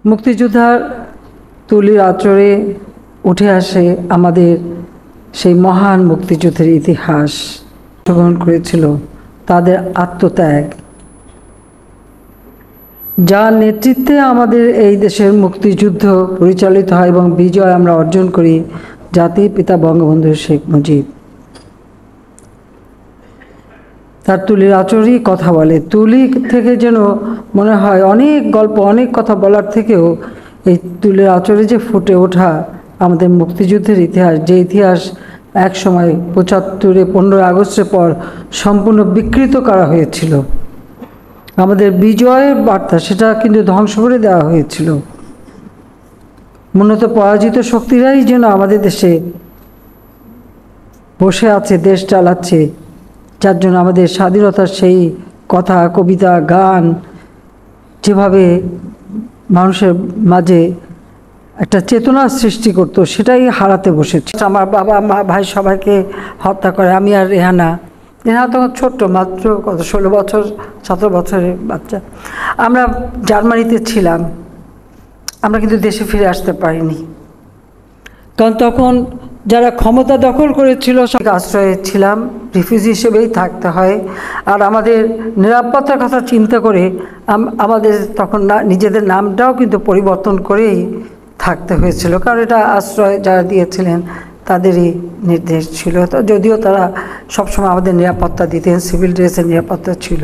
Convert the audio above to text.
মুক্তিযোদ্ধার তুলির আঁচড়ে উঠে আসে আমাদের সেই মহান মুক্তিযুদ্ধের ইতিহাস। অংশগ্রহণ করেছিল তাদের আত্মত্যাগ, যার নেতৃত্বে আমাদের এই দেশের মুক্তিযুদ্ধ পরিচালিত হয় এবং বিজয় আমরা অর্জন করি জাতির পিতা বঙ্গবন্ধু শেখ মুজিব। তার তুলির আঁচড়ই কথা বলে। তুলি থেকে যেন মনে হয় অনেক গল্প, অনেক কথা বলার থেকেও এই তুলির আঁচড়ে যে ফুটে ওঠা আমাদের মুক্তিযুদ্ধের ইতিহাস, যে ইতিহাস এক সময় ৭৫-এ ১৫ই আগস্টের পর সম্পূর্ণ বিকৃত করা হয়েছিল। আমাদের বিজয়ের বার্তা সেটা কিন্তু ধ্বংস করে দেওয়া হয়েছিল। মূলত পরাজিত শক্তিরাই যেন আমাদের দেশে বসে আছে, দেশ চালাচ্ছে, যার জন্য আমাদের স্বাধীনতার সেই কথা, কবিতা, গান যেভাবে মানুষের মাঝে একটা চেতনা সৃষ্টি করতো, সেটাই হারাতে বসেছে। আমার বাবা মা ভাই সবাইকে হত্যা করে। আমি আর রেহানা তখন ছোট্ট, মাত্র 16 বছর 17 বছরের বাচ্চা। আমরা জার্মানিতে ছিলাম, আমরা কিন্তু দেশে ফিরে আসতে পারিনি, কারণ তখন যারা ক্ষমতা দখল করেছিল আশ্রয়ে ছিলাম, রিফিউজি হিসেবেই থাকতে হয়। আর আমাদের নিরাপত্তার কথা চিন্তা করে আমাদের তখন নিজেদের নামটাও কিন্তু পরিবর্তন করেই থাকতে হয়েছিল, কারণ এটা আশ্রয় যারা দিয়েছিলেন তাদেরই নির্দেশ ছিল। তো যদিও তারা সবসময় আমাদের নিরাপত্তা দিতেন, সিভিল ড্রেসের নিরাপত্তা ছিল।